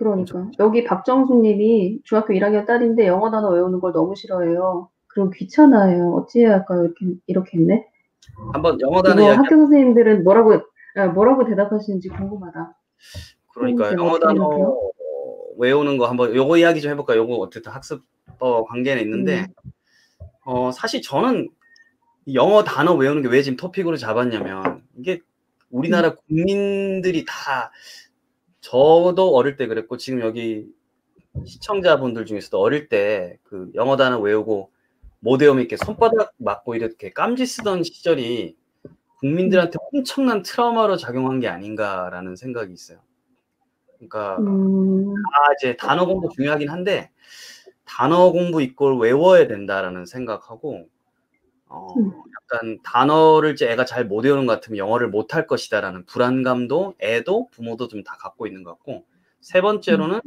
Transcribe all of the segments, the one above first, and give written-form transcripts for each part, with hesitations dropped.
엄청. 그러니까 여기 박정숙 님이 중학교 1학년 딸인데 영어 단어 외우는 걸 너무 싫어해요. 그리고 귀찮아해요. 어찌해야 할까요? 이렇게 했네. 한번 영어 단어 이거 이야기. 학교 선생님들은 뭐라고 대답하시는지 궁금하다. 그러니까 선생님 영어 어떻게 단어 생각해요? 외우는 거 한번 요거 이야기 좀 해볼까? 요거 어쨌든 학습법 관계는 있는데 사실 저는 영어 단어 외우는 게 왜 지금 토픽으로 잡았냐면 이게 음, 우리나라 국민들이 다 저도 어릴 때 그랬고 지금 여기 시청자분들 중에서도 어릴 때 그 영어 단어 외우고 못 외우면 이렇게 손바닥 맞고 이렇게 깜지 쓰던 시절이 음, 국민들한테 엄청난 트라우마로 작용한 게 아닌가라는 생각이 있어요. 그러니까 음, 이제 단어 공부 중요하긴 한데 단어 공부 이꼴 외워야 된다라는 생각하고 음, 약간 단어를 이제 애가 잘 못 외우는 것 같으면 영어를 못할 것이다라는 불안감도 애도 부모도 좀 다 갖고 있는 것 같고 세 음, 번째로는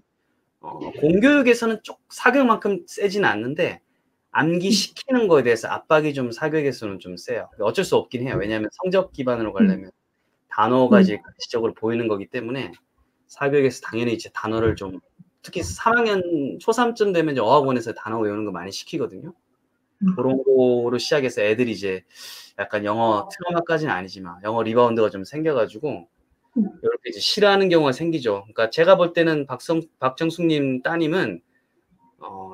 공교육에서는 쪽 사교육만큼 세지는 않는데 음, 암기시키는 거에 대해서 압박이 좀 사교육에서는 좀 세요. 어쩔 수 없긴 해요. 왜냐하면 성적 기반으로 음, 가려면 단어가 음, 이제 가시적으로 보이는 거기 때문에 사교육에서 당연히 이제 단어를 좀 특히 3학년 초3쯤 되면 이제 어학원에서 단어 외우는 거 많이 시키거든요. 그런 거로 시작해서 애들이 이제 약간 영어 트라우마까지는 아니지만 영어 리바운드가 좀 생겨가지고 음. 이렇게 이제 싫어하는 경우가 생기죠. 그러니까 제가 볼 때는 박정숙님 따님은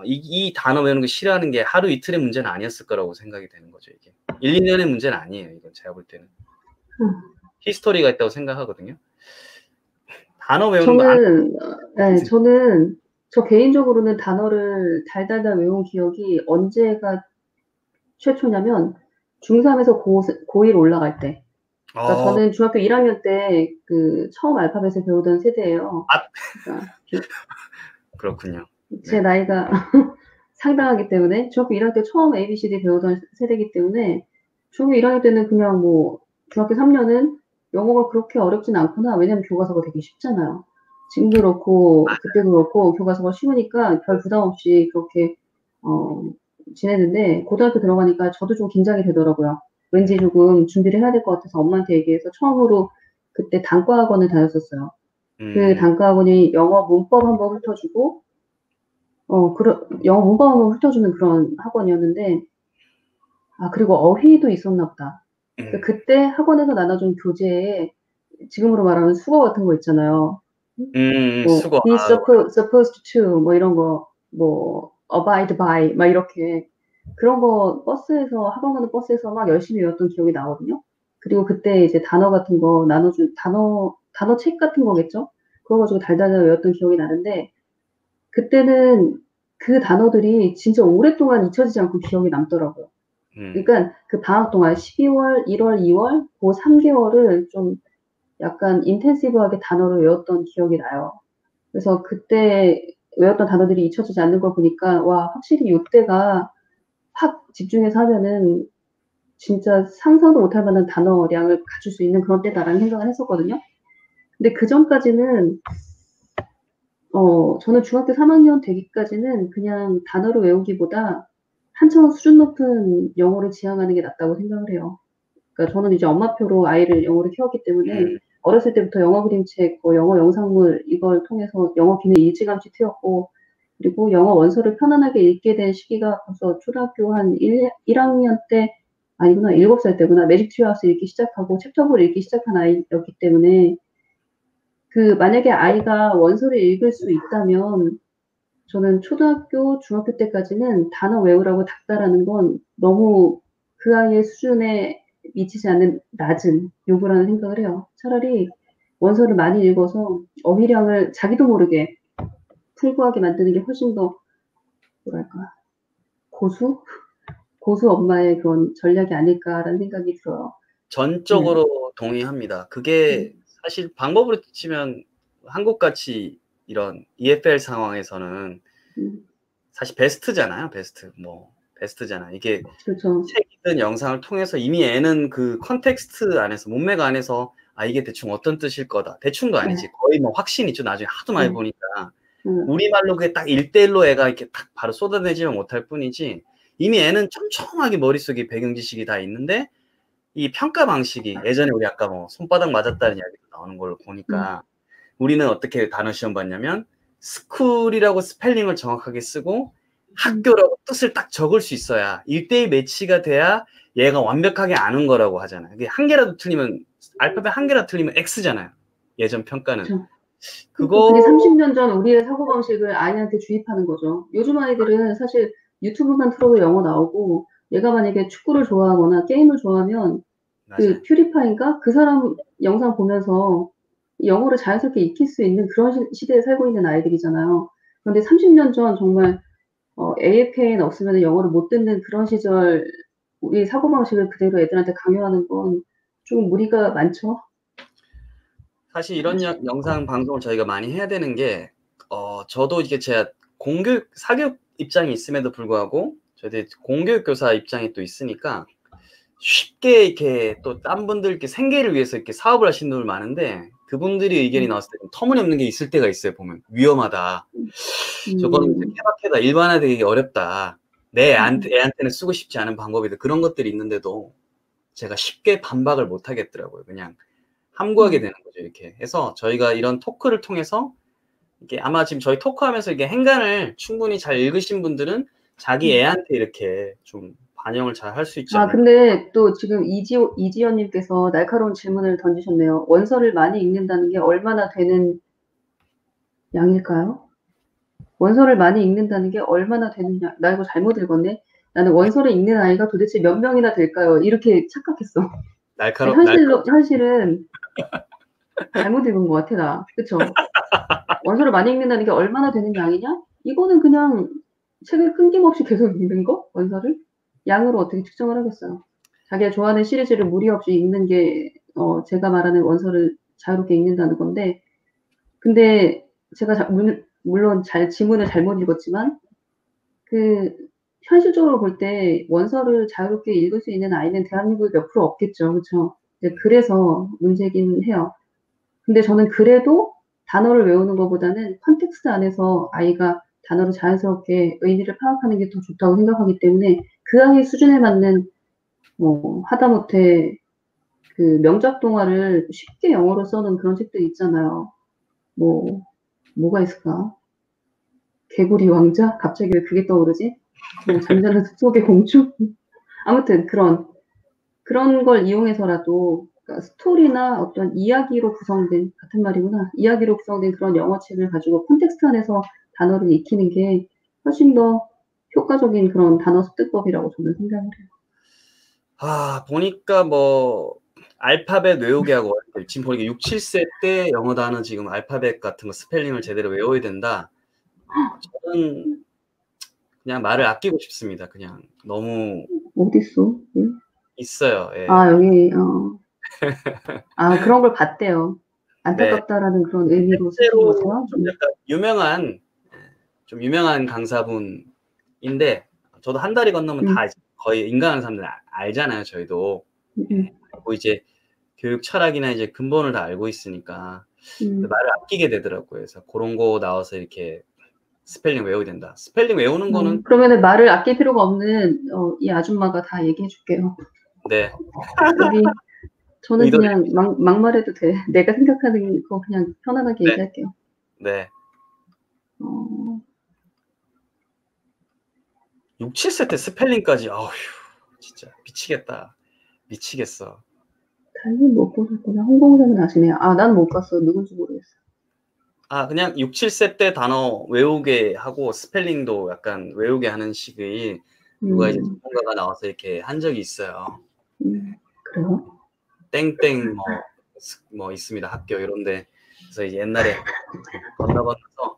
이 단어 외우는 거 싫어하는 게 하루 이틀의 문제는 아니었을 거라고 생각이 되는 거죠. 이게 1, 2년의 문제는 아니에요. 이건 제가 볼 때는 음. 히스토리가 있다고 생각하거든요. 단어 외우는 거 안. 저는 저 개인적으로는 단어를 달달달 외운 기억이 언제가 최초냐면 중3에서 고1 올라갈 때. 그러니까 어, 저는 중학교 1학년 때 그 처음 알파벳을 배우던 세대예요. 아, 그러니까 그렇군요. 제 네. 나이가 상당하기 때문에 중학교 1학년 때 처음 ABCD 배우던 세대이기 때문에 중학교 1학년 때는 그냥 뭐 중학교 3년은 영어가 그렇게 어렵진 않구나. 왜냐면 교과서가 되게 쉽잖아요. 지금도 그렇고 그때도 그렇고 교과서가 쉬우니까 별 부담 없이 그렇게 어 지냈는데 고등학교 들어가니까 저도 좀 긴장이 되더라고요. 왠지 조금 준비를 해야 될 것 같아서 엄마한테 얘기해서 처음으로 그때 단과 학원을 다녔었어요. 그 음, 단과 학원이 영어 문법 한번 훑어주고 영어 문법 한번 훑어주는 그런 학원이었는데, 아, 그리고 어휘도 있었나 보다. 음, 그때 학원에서 나눠준 교재에 지금으로 말하면 수거 같은 거 있잖아요. 뭐, 수고. be supposed to, 뭐 이런 거, 뭐, abide by, 막 이렇게. 그런 거 버스에서, 학원 가는 버스에서 막 열심히 외웠던 기억이 나거든요. 그리고 그때 이제 단어 같은 거 나눠준, 단어 책 같은 거겠죠? 그거 가지고 달달달 외웠던 기억이 나는데, 그때는 그 단어들이 진짜 오랫동안 잊혀지지 않고 기억에 남더라고요. 음, 그러니까 그 방학 동안 12월, 1월, 2월 그 3개월을 좀 약간 인텐시브하게 단어를 외웠던 기억이 나요. 그래서 그때 외웠던 단어들이 잊혀지지 않는 걸 보니까 와, 확실히 이때가 확 집중해서 하면은 진짜 상상도 못할 만한 단어량을 갖출 수 있는 그런 때다라는 생각을 했었거든요. 근데 그 전까지는 저는 중학교 3학년 되기까지는 그냥 단어를 외우기보다 한창 수준 높은 영어를 지향하는 게 낫다고 생각을 해요. 그러니까 저는 이제 엄마표로 아이를 영어로 키웠기 때문에 음, 어렸을 때부터 영어 그림책, 뭐 영어 영상물 이걸 통해서 영어 기능 일찌감치 트였고 그리고 영어 원서를 편안하게 읽게 된 시기가 벌써 초등학교 한 1학년 때 아니구나 7살 때구나 매직 트리하우스 읽기 시작하고 챕터부를 읽기 시작한 아이였기 때문에 만약에 아이가 원서를 읽을 수 있다면 저는 초등학교, 중학교 때까지는 단어 외우라고 닥달하는 건 너무 그 아이의 수준에 미치지 않는 낮은 요구라는 생각을 해요. 차라리 원서를 많이 읽어서 어휘량을 자기도 모르게 풍부하게 만드는 게 훨씬 더 뭐랄까 고수? 고수 엄마의 그런 전략이 아닐까라는 생각이 들어요. 네. 전적으로 동의합니다. 그게 사실 방법으로 치면 한국같이 이런 EFL 상황에서는 음, 사실 베스트잖아요. 베스트잖아. 이게 그렇죠. 책이든 영상을 통해서 이미 애는 그 컨텍스트 안에서 문맥 안에서 이게 대충 어떤 뜻일 거다. 대충도 아니지. 네, 거의 뭐 확신이 있죠. 나중에 하도 많이 네, 보니까 네, 우리말로 그게 딱 1대1로 애가 이렇게 딱 바로 쏟아내지만 못할 뿐이지 이미 애는 촘촘하게 머릿속에 배경 지식이 다 있는데 이 평가 방식이 예전에 우리 아까 뭐 손바닥 맞았다는 이야기도 나오는 걸로 음, 보니까 우리는 어떻게 단어 시험 봤냐면 스쿨이라고 스펠링을 정확하게 쓰고 학교라고 뜻을 딱 적을 수 있어야 1대1 매치가 돼야 얘가 완벽하게 아는 거라고 하잖아요. 그게 한 개라도 틀리면 알파벳 한 개라도 틀리면 X잖아요. 예전 평가는. 그쵸. 그거 그게 30년 전 우리의 사고방식을 아이한테 주입하는 거죠. 요즘 아이들은 사실 유튜브만 틀어도 영어 나오고 얘가 만약에 축구를 좋아하거나 게임을 좋아하면 맞아요. 그 퓨리파인가? 그 사람 영상 보면서 영어를 자연스럽게 익힐 수 있는 그런 시대에 살고 있는 아이들이잖아요. 그런데 30년 전 정말 AFKN 없으면 영어를 못 듣는 그런 시절 우리 사고방식을 그대로 애들한테 강요하는 건 좀 무리가 많죠. 사실 이런 영상 방송을 저희가 많이 해야 되는 게 저도 이게 제가 공교육 사교육 입장이 있음에도 불구하고 저희들 공교육 교사 입장이 또 있으니까 쉽게 이렇게 또 딴 분들 이렇게 생계를 위해서 이렇게 사업을 하시는 분들 많은데 그분들이 의견이 나왔을 때 터무니없는 게 있을 때가 있어요. 보면 위험하다. 저거는 케바케다. 일반화되기 어렵다. 내 애한테는 쓰고 싶지 않은 방법이다. 그런 것들이 있는데도 제가 쉽게 반박을 못 하겠더라고요. 그냥 함구하게 되는 거죠. 이렇게 해서 저희가 이런 토크를 통해서 이게 아마 지금 저희 토크하면서 이게 행간을 충분히 잘 읽으신 분들은 자기 애한테 이렇게 좀 반영을 잘 할 수 있지 않을까. 근데 또 지금 이지연님께서 날카로운 질문을 던지셨네요. 원서를 많이 읽는다는 게 얼마나 되는 양일까요? 원서를 많이 읽는다는 게 얼마나 되는 양? 나 이거 잘못 읽었네. 나는 원서를 읽는 아이가 도대체 몇 명이나 될까요? 이렇게 착각했어. 현실은 잘못 읽은 것 같아, 나. 그쵸? 원서를 많이 읽는다는 게 얼마나 되는 양이냐? 이거는 그냥 책을 끊김없이 계속 읽는 거? 원서를? 양으로 어떻게 측정을 하겠어요. 자기가 좋아하는 시리즈를 무리 없이 읽는 게 제가 말하는 원서를 자유롭게 읽는다는 건데, 근데 제가 물론 지문을 잘못 읽었지만 현실적으로 볼 때 원서를 자유롭게 읽을 수 있는 아이는 대한민국에 몇 프로 없겠죠. 그쵸? 그래서 문제긴 해요. 근데 저는 그래도 단어를 외우는 것보다는 컨텍스트 안에서 아이가 단어를 자연스럽게 의미를 파악하는 게 더 좋다고 생각하기 때문에 그 아이 수준에 맞는 하다못해 그 명작 동화를 쉽게 영어로 써놓은 그런 책들 있잖아요. 뭐가 있을까? 개구리 왕자? 갑자기 왜 그게 떠오르지? 잠자는 숲속의 공주? 아무튼 그런 걸 이용해서라도 그러니까 스토리나 어떤 이야기로 구성된 같은 말이구나. 이야기로 구성된 그런 영어책을 가지고 콘텍스트 안에서 단어를 익히는 게 훨씬 더 효과적인 그런 단어 습득법이라고 저는 생각을 해요. 보니까 알파벳 외우게 하고 지금 보니까 6, 7세 때 영어 단어 지금 알파벳 같은 거 스펠링을 제대로 외워야 된다. 저는 그냥 말을 아끼고 싶습니다. 그냥 너무 어딨어? 응? 있어요. 예. 여기 그런 걸 봤대요. 안타깝다라는 그런 의미로 쓰신 거죠. 좀 약간 유명한 강사분인데 저도 한 달이 건너면 다 거의 인간하는 사람들 알잖아요. 저희도 그리고 이제 교육 철학이나 이제 근본을 다 알고 있으니까 말을 아끼게 되더라고요. 그래서 그런 거 나와서 이렇게 스펠링 외워야 된다. 스펠링 외우는 거는 그러면은 말을 아낄 필요가 없는 이 아줌마가 다 얘기해 줄게요. 네. 여기 저는 그냥 막말해도 돼. 내가 생각하는 거 그냥 편안하게 얘기할게요. 네. 6, 7세 때 스펠링까지 어휴 진짜 미치겠다. 미치겠어. 달리 못 보셨구나. 홍콩사는 아시네요. 난 못 봤어. 누군지 모르겠어. 그냥 6, 7세 때 단어 외우게 하고 스펠링도 약간 외우게 하는 식의 누가 이제 전문가가 나와서 이렇게 한 적이 있어요. 그래요? 땡땡 뭐 있습니다. 학교 이런데 그래서 이제 옛날에 건너서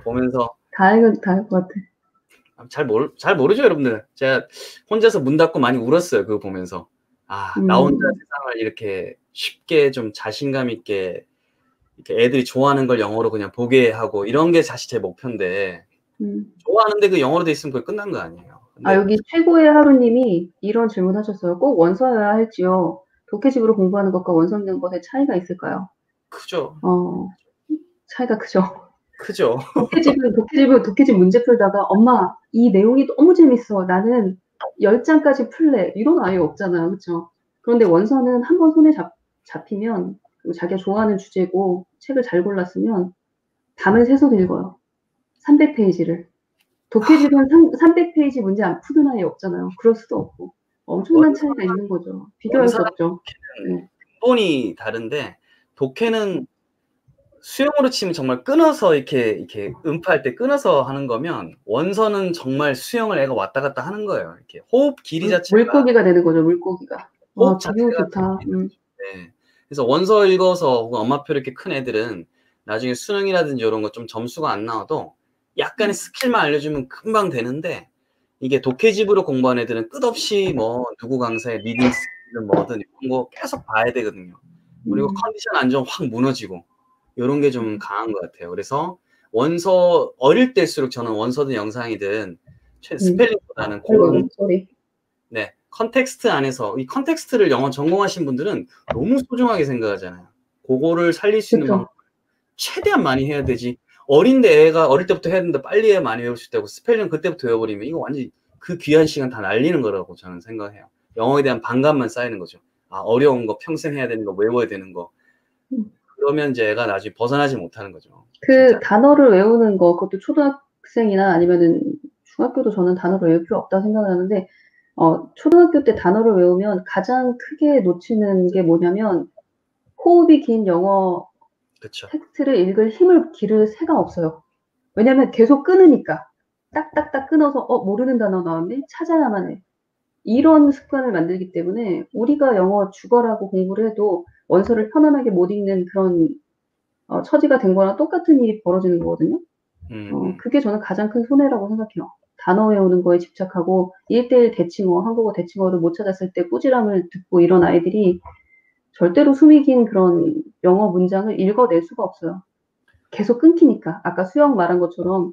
보면서 다 할 것 같아. 잘 모르죠, 여러분들. 제가 혼자서 문 닫고 많이 울었어요. 그거 보면서. 나 혼자 세상을 이렇게 쉽게 좀 자신감 있게 이렇게 애들이 좋아하는 걸 영어로 그냥 보게 하고 이런 게 사실 제 목표인데 좋아하는데 그 영어로 돼 있으면 그게 끝난 거 아니에요. 여기 최고의 하루님이 이런 질문하셨어요. 꼭 원서여야 할지요? 독해집으로 공부하는 것과 원서 읽는 것에 차이가 있을까요? 크죠. 차이가 크죠. 크죠. 독해집 문제 풀다가 엄마 이 내용이 너무 재밌어. 나는 10장까지 풀래. 이런 아이 없잖아요. 그렇죠? 그런데 원서는 한번 손에 잡히면 그리고 자기가 좋아하는 주제고 책을 잘 골랐으면 밤을 새서도 읽어요. 300페이지를. 독해집은 300페이지 문제 안 푸는 아이 없잖아요. 그럴 수도 없고. 엄청난 차이가 있는 거죠. 비교할 수 원서랑 없죠. 독해는 네. 근본이 다른데 독해는 수영으로 치면 정말 끊어서 이렇게 음파할 때 끊어서 하는 거면 원서는 정말 수영을 애가 왔다 갔다 하는 거예요. 이렇게 호흡 길이 자체가 물고기가 되는 거죠. 물고기가. 호흡 비교 자체가 좋다. 네. 그래서 원서 읽어서 혹은 엄마표 이렇게 큰 애들은 나중에 수능이라든지 이런 거 좀 점수가 안 나와도 약간의 스킬만 알려주면 금방 되는데 이게 독해집으로 공부한 애들은 끝없이 뭐 누구 강사의 리딩 스킬이든 뭐든 이런 거 계속 봐야 되거든요. 그리고 컨디션 안 좋으면 확 무너지고 이런 게 좀 강한 것 같아요. 그래서 원서 어릴 때일수록 저는 원서든 영상이든 스펠링보다는 그런 네, 컨텍스트 안에서 이 컨텍스트를 영어 전공하신 분들은 너무 소중하게 생각하잖아요. 그거를 살릴 수 있는 방법 최대한 많이 해야 되지. 어린데 애가 어릴 때부터 해야 되는데 빨리 해야 많이 외울 수 있다고 스펠링 그때부터 외워버리면 이거 완전히 그 귀한 시간 다 날리는 거라고 저는 생각해요. 영어에 대한 반감만 쌓이는 거죠. 아, 어려운 거 평생 해야 되는 거 외워야 되는 거. 그러면 이제 애가 나중에 벗어나지 못하는 거죠. 진짜. 단어를 외우는 거, 그것도 초등학생이나 아니면은 중학교도 저는 단어를 외울 필요 없다고 생각을 하는데, 초등학교 때 단어를 외우면 가장 크게 놓치는 게 뭐냐면, 호흡이 긴 영어 그쵸. 텍스트를 읽을 힘을 기를 새가 없어요. 왜냐면 계속 끊으니까. 딱딱딱 끊어서, 모르는 단어 나왔네? 찾아야만 해. 이런 습관을 만들기 때문에 우리가 영어 죽어라고 공부를 해도 원서를 편안하게 못 읽는 그런 처지가 된 거랑 똑같은 일이 벌어지는 거거든요. 그게 저는 가장 큰 손해라고 생각해요. 단어 외우는 거에 집착하고 1:1 대칭어, 한국어 대칭어를 못 찾았을 때 꾸지람을 듣고 이런 아이들이 절대로 숨이 긴 그런 영어 문장을 읽어낼 수가 없어요. 계속 끊기니까. 아까 수영 말한 것처럼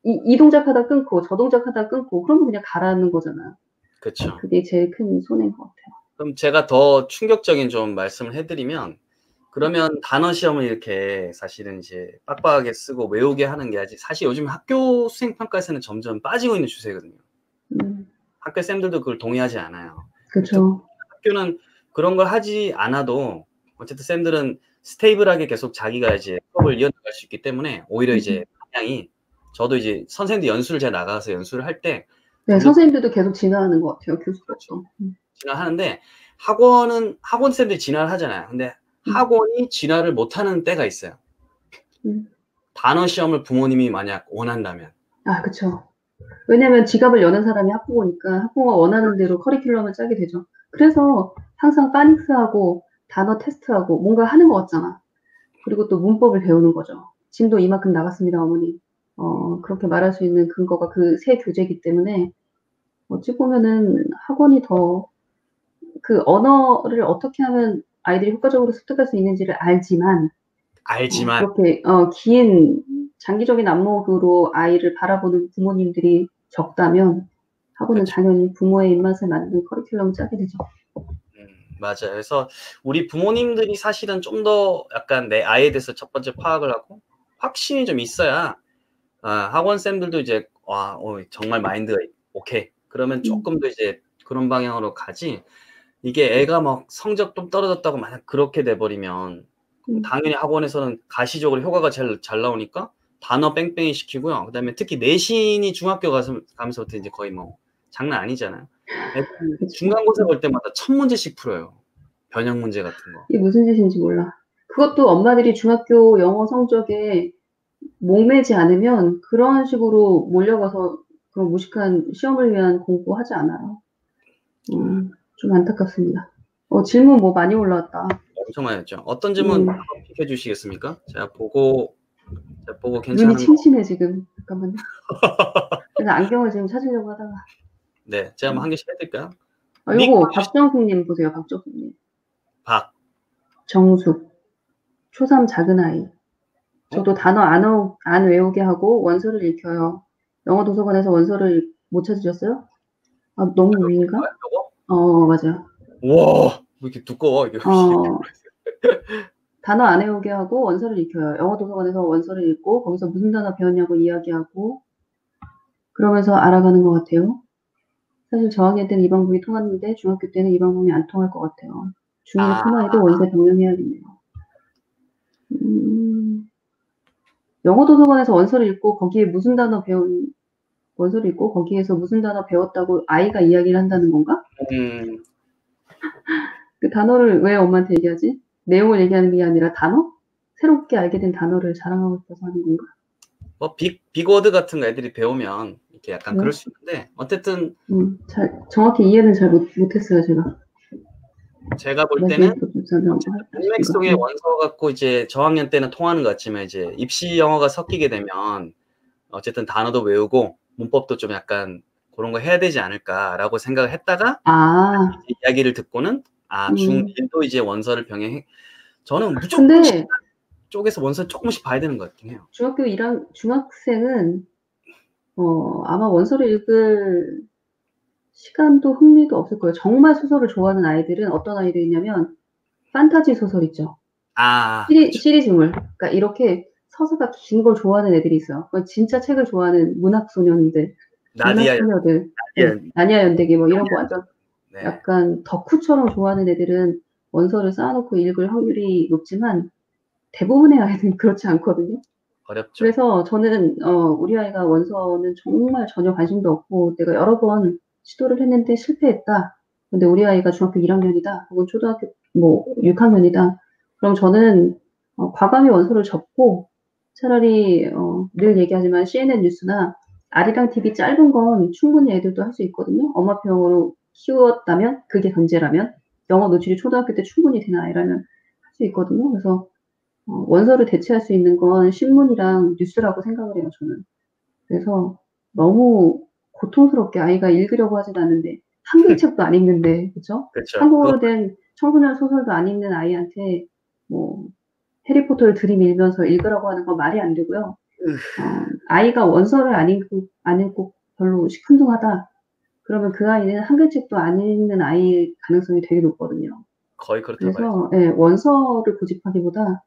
이 동작 하다 끊고 저 동작 하다 끊고 그러면 그냥 가라앉는 거잖아요. 그쵸. 그게 제일 큰 손해인 것 같아요. 그럼 제가 더 충격적인 좀 말씀을 해드리면 그러면 단어 시험을 이렇게 사실은 이제 빡빡하게 쓰고 외우게 하는 게 아직 사실 요즘 학교 수행평가에서는 점점 빠지고 있는 추세거든요. 학교 쌤들도 그걸 동의하지 않아요. 그쵸. 학교는 그런 걸 하지 않아도 어쨌든 쌤들은 스테이블하게 계속 자기가 이제 수업을 이어나갈 수 있기 때문에 오히려 이제 방향이 저도 이제 선생님들 연수를 제가 나가서 연수를 할 때 네, 선생님들도 계속 진화하는 것 같아요. 교수들도. 진화하는데 학원 쌤들이 진화를 하잖아요. 근데 학원이 진화를 못하는 때가 있어요. 단어 시험을 부모님이 만약 원한다면. 아, 그쵸. 왜냐면 지갑을 여는 사람이 학부모니까 학부모가 원하는 대로 커리큘럼을 짜게 되죠. 그래서 항상 파닉스하고 단어 테스트하고 뭔가 하는 것 같잖아. 그리고 또 문법을 배우는 거죠. 짐도 이만큼 나갔습니다, 어머니. 그렇게 말할 수 있는 근거가 그 새 교재이기 때문에 어찌 보면은 학원이 더 그 언어를 어떻게 하면 아이들이 효과적으로 습득할 수 있는지를 알지만 그렇게 긴 장기적인 안목으로 아이를 바라보는 부모님들이 적다면 학원은 그쵸. 당연히 부모의 입맛에 맞는 커리큘럼을 짜게 되죠. 맞아요. 그래서 우리 부모님들이 사실은 좀 더 약간 내 아이에 대해서 첫 번째 파악을 하고 확신이 좀 있어야 학원 쌤들도 이제 정말 마인드가 오케이. 그러면 조금 더 이제 그런 방향으로 가지. 이게 애가 막 성적 좀 떨어졌다고 만약 그렇게 돼버리면 당연히 학원에서는 가시적으로 효과가 잘 나오니까 단어 뺑뺑이 시키고요. 그다음에 특히 내신이 중학교 가면서부터 이제 거의 뭐 장난 아니잖아요. 중간고사 볼 때마다 1000문제씩 풀어요. 변형 문제 같은 거. 이게 무슨 짓인지 몰라. 그것도 엄마들이 중학교 영어 성적에 목매지 않으면 그런 식으로 몰려가서 그런 무식한 시험을 위한 공부하지 않아요. 좀 안타깝습니다. 질문 뭐 많이 올라왔다. 엄청 많이 했죠. 어떤 질문 픽해 주시겠습니까? 제가 보고 괜찮은 눈이 침침해 지금. 잠깐만요. 그래서 안경을 지금 찾으려고 하다가. 네, 제가 한번 한 개씩 해드릴까요? 요거 박정숙님 보세요. 박정숙님. 정숙. 초3 작은 아이. 저도 단어 안 외우게 하고 원서를 읽혀요. 영어 도서관에서 원서를 못 찾으셨어요? 너무 위인가? 맞아요. 와, 왜 이렇게 두꺼워 이게. 단어 안 외우게 하고 원서를 읽혀요. 영어 도서관에서 원서를 읽고 거기서 무슨 단어 배웠냐고 이야기하고 그러면서 알아가는 것 같아요. 사실 저학년 때는 이 방법이 통했는데 중학교 때는 이 방법이 안 통할 것 같아요. 중1 큰아이도 원서 병행해야겠네요. 영어 도서관에서 원서를 읽고 거기에 무슨 단어 배운 원서를 읽고 거기에서 무슨 단어 배웠다고 아이가 이야기를 한다는 건가? 음. 그 단어를 왜 엄마한테 얘기하지? 내용을 얘기하는 게 아니라 단어? 새롭게 알게 된 단어를 자랑하고 싶어서 하는 건가? 뭐 빅워드 같은 거 애들이 배우면 이렇게 약간 그럴 그래요? 수 있는데 어쨌든 정확히 이해는 잘 못했어요, 제가. 제가 볼 나중에 때는 좀 설명 하시든가. 문맥송의 원서 갖고 이제 저학년 때는 통하는 것 같지만 이제 입시 영어가 섞이게 되면 어쨌든 단어도 외우고 문법도 좀 약간 그런 거 해야 되지 않을까라고 생각을 했다가 아, 이야기를 듣고는 음. 중1도 이제 원서를 병행해. 저는 무조건 근데 쪽에서 원서를 조금씩 봐야 되는 것 같긴 해요. 중학생은 아마 원서를 읽을 시간도 흥미도 없을 거예요. 정말 소설을 좋아하는 아이들은 어떤 아이들이냐면 판타지 소설 있죠. 그렇죠. 시리즈물. 그러니까 이렇게 서사가 긴 걸 좋아하는 애들이 있어요. 그러니까 진짜 책을 좋아하는 문학 소년들, 문학 나디아 소녀들, 나디아 나니아 연대기 뭐 이런 거 완전 네. 약간 덕후처럼 좋아하는 애들은 원서를 쌓아놓고 읽을 확률이 높지만 대부분의 아이들은 그렇지 않거든요. 어렵죠. 그래서 저는 우리 아이가 원서는 정말 전혀 관심도 없고 내가 여러 번 시도를 했는데 실패했다. 근데 우리 아이가 중학교 1학년이다. 혹은 초등학교 뭐 6학년이다. 그럼 저는 과감히 원서를 접고 차라리 늘 얘기하지만 CNN 뉴스나 아리랑 TV 짧은 건 충분히 애들도 할 수 있거든요. 엄마표로 키웠다면 그게 전제라면 영어 노출이 초등학교 때 충분히 되는 아이라면 할 수 있거든요. 그래서 원서를 대체할 수 있는 건 신문이랑 뉴스라고 생각을 해요, 저는. 그래서 너무 고통스럽게 아이가 읽으려고 하진 않는데 한글 책도 안 읽는데, 그쵸? 그렇죠. 한국어로 된 청소년 소설도 안 읽는 아이한테 뭐 해리포터를 들이밀면서 읽으라고 하는 건 말이 안 되고요. 아이가 원서를 안 읽고 별로 시큰둥하다. 그러면 그 아이는 한글 책도 안 읽는 아이일 가능성이 되게 높거든요. 거의 그렇다고 봐야죠. 그래서 예, 원서를 고집하기보다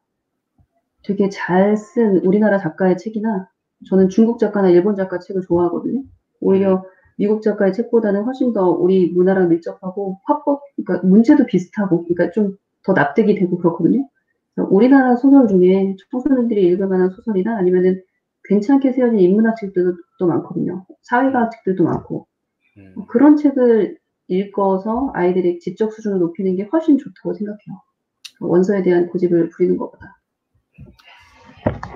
되게 잘 쓴 우리나라 작가의 책이나 저는 중국 작가나 일본 작가 책을 좋아하거든요. 오히려 미국 작가의 책보다는 훨씬 더 우리 문화랑 밀접하고 그러니까 문체도 비슷하고, 그러니까 좀 더 납득이 되고 그렇거든요. 그래서 우리나라 소설 중에 청소년들이 읽을 만한 소설이나 아니면은 괜찮게 쓰여진 인문학 책들도 많거든요. 사회과학 책들도 많고. 그런 책을 읽어서 아이들의 지적 수준을 높이는 게 훨씬 좋다고 생각해요. 원서에 대한 고집을 부리는 것보다.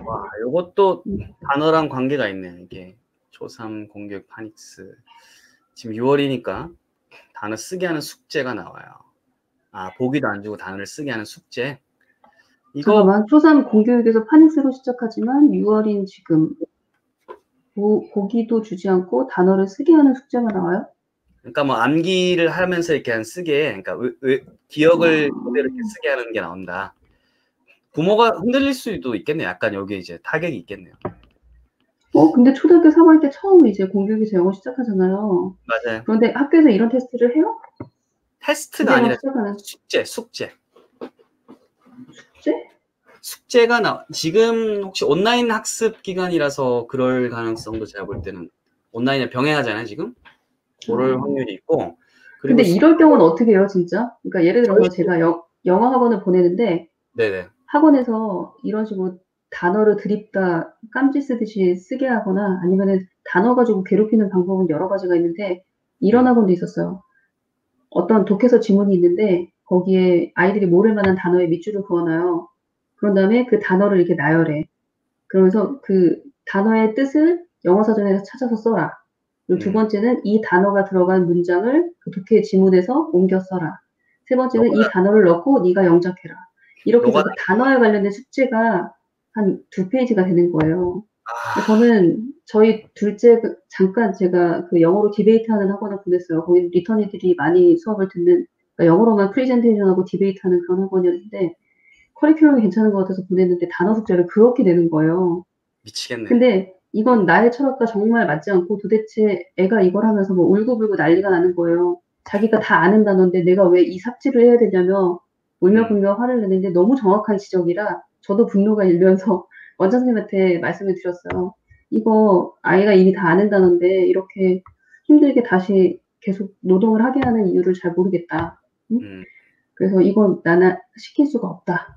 와, 요것도 단어랑 관계가 있네요. 이게 초3 공교육 파닉스. 지금 6월이니까 단어 쓰게 하는 숙제가 나와요. 보기도 안 주고 단어를 쓰게 하는 숙제. 이거 잠깐만, 초3 공교육에서 파닉스로 시작하지만 6월인 지금 보기도 주지 않고 단어를 쓰게 하는 숙제가 나와요? 그러니까 뭐 암기를 하면서 이렇게 쓰게, 그러니까 기억을 그대로 이렇게 쓰게 하는 게 나온다. 부모가 흔들릴 수도 있겠네요. 약간 여기 이제 타격이 있겠네요. 근데 초등학교 3학년 때 처음 이제 공교육에서 영어 시작하잖아요. 맞아요. 그런데 학교에서 이런 테스트를 해요? 테스트가 이제 막 아니라 시작하는 숙제. 숙제? 숙제가 지금 혹시 온라인 학습 기간이라서 그럴 가능성도 제가 볼 때는 온라인에 병행하잖아요, 지금. 그럴 확률이 있고. 그리고 근데 이럴 경우는 어떻게 해요, 진짜? 그러니까 예를 들어서 제가 영어 학원을 보내는데 네네. 학원에서 이런 식으로 단어를 드립다 깜지 쓰듯이 쓰게 하거나 아니면은 단어 가지고 괴롭히는 방법은 여러 가지가 있는데 이런 학원도 있었어요. 어떤 독해서 지문이 있는데 거기에 아이들이 모를 만한 단어에 밑줄을 그어놔요. 그런 다음에 그 단어를 이렇게 나열해. 그러면서 그 단어의 뜻을 영어 사전에서 찾아서 써라. 그리고 두 번째는 이 단어가 들어간 문장을 그 독해 지문에서 옮겨 써라. 세 번째는 이 단어를 넣고 네가 영작해라. 이렇게 해서 그 단어에 관련된 숙제가 한 2페이지가 되는 거예요. 저는 저희 둘째 잠깐 제가 그 영어로 디베이트하는 학원을 보냈어요. 거기 리터니들이 많이 수업을 듣는, 그러니까 영어로만 프레젠테이션하고 디베이트하는 그런 학원이었는데 커리큘럼이 괜찮은 것 같아서 보냈는데 단어 숙제를 그렇게 내는 거예요. 미치겠네. 근데 이건 나의 철학과 정말 맞지 않고 도대체 애가 이걸 하면서 뭐 울고불고 난리가 나는 거예요. 자기가 다 아는 단어인데 내가 왜 이 삭제를 해야 되냐며 울며불며 화를 내는데 너무 정확한 지적이라 저도 분노가 일면서 원장 선생님한테 말씀을 드렸어요. 이거 아이가 이미 다 아는 단어인데 이렇게 힘들게 다시 계속 노동을 하게 하는 이유를 잘 모르겠다. 응? 그래서 이건 나는 시킬 수가 없다.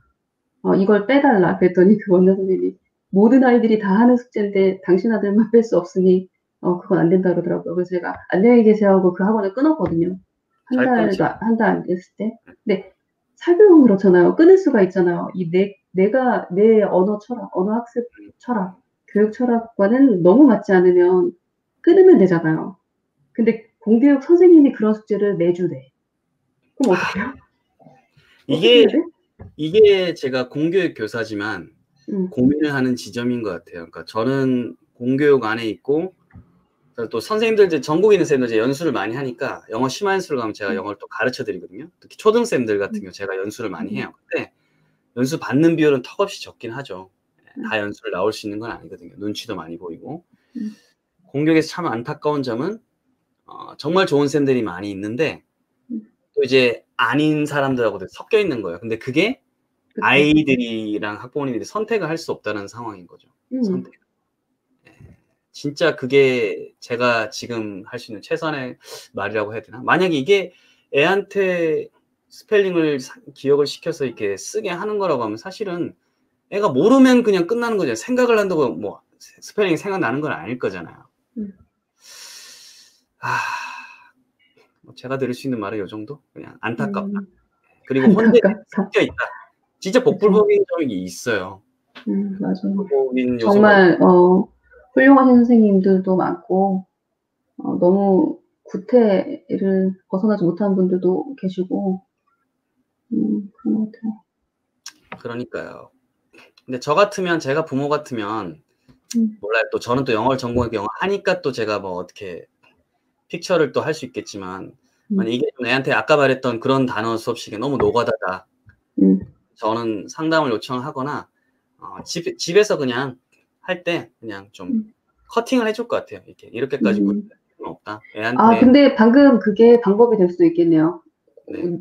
이걸 빼달라. 그랬더니 그 원장 선생님이 모든 아이들이 다 하는 숙제인데 당신 아들만 뺄 수 없으니 그건 안 된다 그러더라고요. 그래서 제가 안녕히 계세요 하고 그 학원을 끊었거든요. 잘 끊죠. 한 달 안 됐을 때. 근데 사교육은 그렇잖아요. 끊을 수가 있잖아요. 내가 내 언어 철학, 언어 학습 철학, 교육 철학과는 너무 맞지 않으면 끊으면 되잖아요. 근데 공교육 선생님이 그런 숙제를 매주 내. 그럼 어떻게 해요? 어떻게 해야 돼? 이게 제가 공교육 교사지만 고민을 하는 지점인 것 같아요. 그러니까 저는 공교육 안에 있고 또 선생님들 이제 전국에 있는 쌤들 이제 연수를 많이 하니까 영어 심화 연수를 가면 제가 영어를 또 가르쳐 드리거든요. 특히 초등쌤들 같은 경우 제가 연수를 많이 해요. 근데 연수 받는 비율은 턱없이 적긴 하죠. 다 연수를 나올 수 있는 건 아니거든요. 눈치도 많이 보이고. 공교육에서 참 안타까운 점은 정말 좋은 쌤들이 많이 있는데 또 이제 아닌 사람들하고도 섞여 있는 거예요. 근데 그게 그쵸. 아이들이랑 학부모님들이 선택을 할 수 없다는 상황인 거죠. 선택. 진짜 그게 제가 지금 할 수 있는 최선의 말이라고 해야 되나? 만약에 이게 애한테 스펠링을 기억을 시켜서 이렇게 쓰게 하는 거라고 하면 사실은 애가 모르면 그냥 끝나는 거죠. 생각을 한다고 뭐 스펠링이 생각나는 건 아닐 거잖아요. 제가 드릴 수 있는 말은 이 정도? 그냥 안타깝다. 그리고 혼자 섞여 있다. 진짜 복불복인 점이 있어요. 맞아요. 복불복인 정말 훌륭하신 선생님들도 많고 너무 구태를 벗어나지 못한 분들도 계시고 그런 것 같아요. 그러니까요. 근데 저 같으면 제가 부모 같으면 몰라요. 또 저는 또 영어를 전공하고 영어 하니까 또 제가 뭐 어떻게 픽처를 또 할 수 있겠지만 만약 이게 좀 애한테 아까 말했던 그런 단어 수업 시간에 너무 노가다다. 저는 상담을 요청하거나 집에서 그냥 할 때 그냥 좀 커팅을 해줄 것 같아요. 이렇게까지 필요는 없다. 애한테. 근데 방금 그게 방법이 될 수도 있겠네요. 네.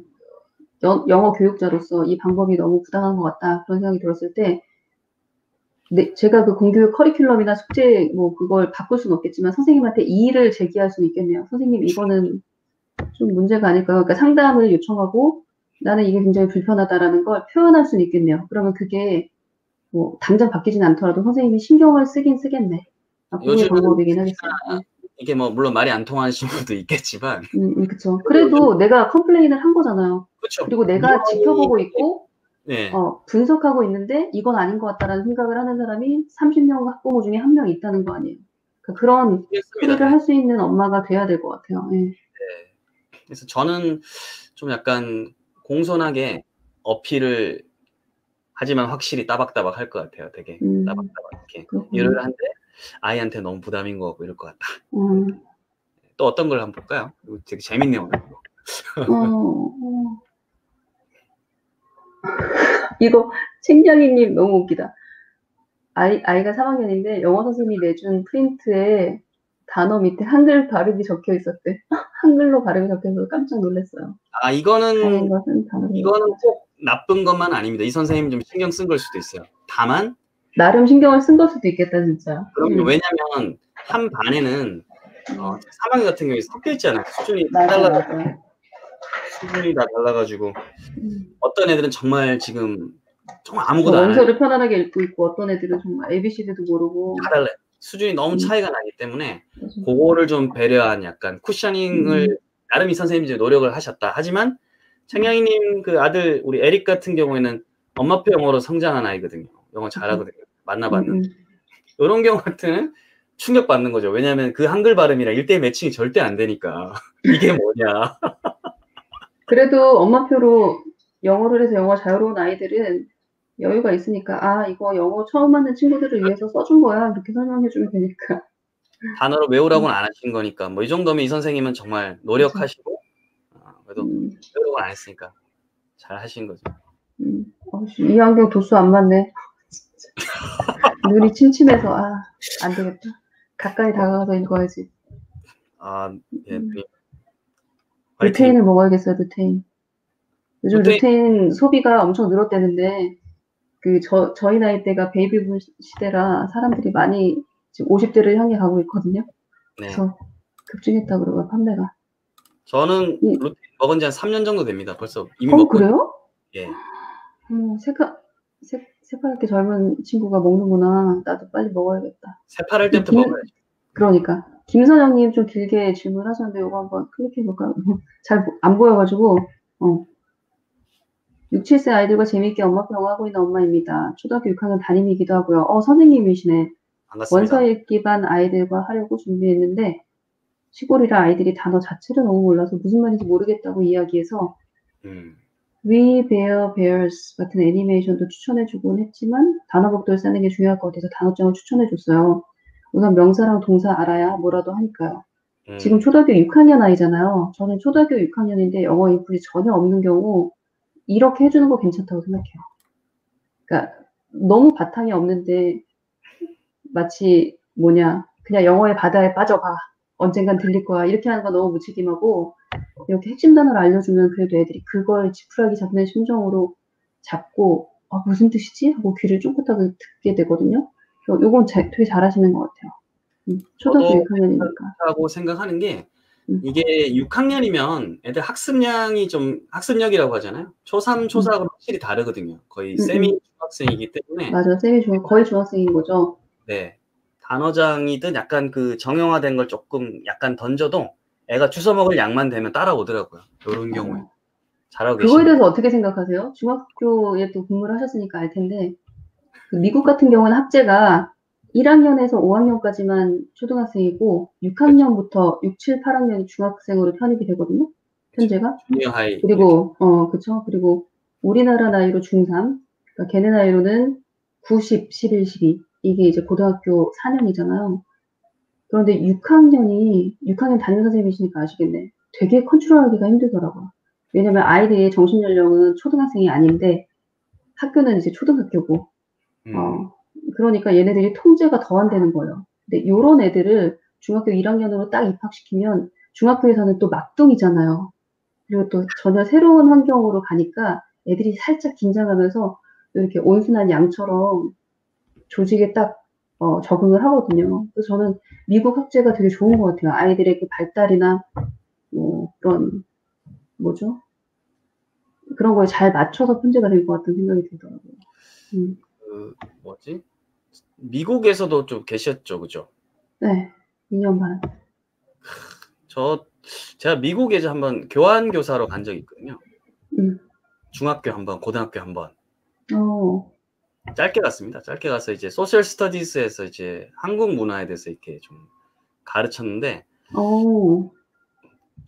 영어 교육자로서 이 방법이 너무 부당한 것 같다. 그런 생각이 들었을 때 제가 그 공교육 커리큘럼이나 숙제 뭐 그걸 바꿀 수는 없겠지만 선생님한테 이의를 제기할 수는 있겠네요. 선생님 이거는 좀 문제가 아닐까요? 그러니까 상담을 요청하고 나는 이게 굉장히 불편하다라는 걸 표현할 수는 있겠네요. 그러면 그게 뭐 당장 바뀌진 않더라도 선생님이 신경을 쓰긴 쓰겠네. 그게 방법이긴 하겠어요. 이게 뭐 물론 말이 안 통하시는 분도 있겠지만 그쵸. 그래도 내가 컴플레인을 한 거잖아요. 그쵸. 그리고 내가 지켜보고 있고 네. 분석하고 있는데 이건 아닌 것 같다라는 생각을 하는 사람이 30명 학부모 중에 1명 있다는 거 아니에요. 그러니까 그런 소리를 할 수 있는 엄마가 돼야 될 것 같아요. 네. 네. 그래서 저는 좀 약간 공손하게 어필을 하지만 확실히 따박따박 할 것 같아요. 되게 따박따박 이렇게 일을 하는데 아이한테 너무 부담인 것 같고 이럴 것 같다. 또 어떤 걸 한번 볼까요? 이거 되게 재밌네요. 이거 책냥이님 너무 웃기다. 아이가 3학년인데 영어 선생님이 내준 프린트에 단어 밑에 한글 발음이 적혀 있었대. 한글로 발음이 적혀서 깜짝 놀랐어요. 이거는 꼭 나쁜 것만 아닙니다. 이 선생님 좀 신경 쓴 걸 수도 있어요. 다만 나름 신경을 쓴 걸 수도 있겠다 진짜. 그럼요. 왜냐면 한 반에는 3학년 같은 경우에 섞여 있잖아요. 수준이 다 달라가지고 어떤 애들은 정말 지금 정말 아무것도 안 원서를 편안하게 읽고 있고 어떤 애들은 정말 ABCD도 모르고 다 달라요. 수준이 너무 차이가 나기 때문에 그거를 좀 배려한 약간 쿠셔닝을 나름 이 선생님이 노력을 하셨다. 하지만 책냥이님 그 아들 우리 에릭 같은 경우에는 엄마표 영어로 성장한 아이거든요. 영어 잘하거든요. 만나봤는데 이런 경우 같은 충격받는 거죠. 왜냐하면 그 한글 발음이랑 1:1 매칭이 절대 안 되니까 이게 뭐냐. 그래도 엄마표로 영어를 해서 영어 자유로운 아이들은 여유가 있으니까 이거 영어 처음 하는 친구들을 위해서 써준 거야 이렇게 설명해 주면 되니까. 단어로 외우라고는 안 하신 거니까 뭐 이 정도면 이 선생님은 정말 노력하시고 그래도 노력을 안 했으니까 잘 하신 거죠. 이 안경 도수 안 맞네. 눈이 침침해서 안 되겠다. 가까이 다가가서 읽어야지. 예. 루테인을 먹어야겠어요. 루테인. 요즘 루테인 소비가 엄청 늘었대는데 저희 나이 때가 베이비붐 시대라 사람들이 많이 지금 50대를 향해 가고 있거든요. 그래서 급증했다 그러고 판매가. 저는 루테인 먹은 지 한 3년 정도 됩니다. 벌써 이미 먹고. 그래요? 예. 새파랗게 젊은 친구가 먹는구나. 나도 빨리 먹어야겠다. 새파랄 때부터 먹어야지. 그러니까 김선영님 좀 길게 질문하셨는데 이거 한번 클릭해볼까? 잘 안 보여가지고 6, 7세 아이들과 재미있게 엄마표 영어하고 있는 엄마입니다. 초등학교 6학년 담임이기도 하고요. 선생님이시네. 반갑습니다. 원서 읽기 반 아이들과 하려고 준비했는데 시골이라 아이들이 단어 자체를 너무 몰라서 무슨 말인지 모르겠다고 이야기해서 We Bear Bears 같은 애니메이션도 추천해주곤 했지만 단어복도를 쌓는 게 중요할 것 같아서 단어장을 추천해줬어요. 우선 명사랑 동사 알아야 뭐라도 하니까요. 지금 초등학교 6학년 아이잖아요. 저는 초등학교 6학년인데 영어 인풋이 전혀 없는 경우 이렇게 해주는 거 괜찮다고 생각해요. 그러니까 너무 바탕이 없는데 마치 그냥 영어의 바다에 빠져봐. 언젠간 들릴 거야. 이렇게 하는 거 너무 무책임하고 이렇게 핵심 단어를 알려주면 그래도 애들이 그걸 지푸라기 잡는 심정으로 잡고 무슨 뜻이지? 하고 귀를 쫑긋하게 듣게 되거든요. 요건 되게 잘하시는 것 같아요. 초등학교 6학년이니까. 하고 생각하는 게 이게 6학년이면 애들 학습량이 좀 학습력이라고 하잖아요. 초3, 초4하고 확실히 다르거든요. 거의 세미 중학생이기 때문에. 맞아, 거의 중학생인 거죠. 네. 단어장이든 약간 그 정형화된 걸 조금 약간 던져도 애가 주워 먹을 양만 되면 따라오더라고요. 이런 경우에. 잘하고 계시네요. 그거에 대해서 어떻게 생각하세요? 중학교에 또 근무를 하셨으니까 알 텐데 미국 같은 경우는 학제가 1학년에서 5학년까지만 초등학생이고 6학년부터 6, 7, 8학년이 중학생으로 편입이 되거든요. 현재가. 그리고 그쵸. 그리고 우리나라 나이로 중3, 그러니까 걔네 나이로는 90, 11, 12 이게 이제 고등학교 4년이잖아요. 그런데 6학년 담임 선생님이시니까 아시겠네. 되게 컨트롤하기가 힘들더라고요. 왜냐면 아이들의 정신 연령은 초등학생이 아닌데 학교는 이제 초등학교고 그러니까 얘네들이 통제가 더 안 되는 거예요. 근데 요런 애들을 중학교 1학년으로 딱 입학시키면 중학교에서는 또 막둥이잖아요. 그리고 또 전혀 새로운 환경으로 가니까 애들이 살짝 긴장하면서 이렇게 온순한 양처럼 조직에 딱 적응을 하거든요. 그래서 저는 미국 학제가 되게 좋은 것 같아요. 아이들의 그 발달이나 그런 그런 거에 잘 맞춰서 편제가 될 것 같은 생각이 들더라고요. 미국에서도 좀 계셨죠, 그죠? 네, 2년 반. 제가 미국에서 한번 교환교사로 간 적이 있거든요. 중학교 한 번, 고등학교 한 번. 짧게 갔습니다. 짧게 가서 이제 소셜 스터디스에서 이제 한국 문화에 대해서 이렇게 좀 가르쳤는데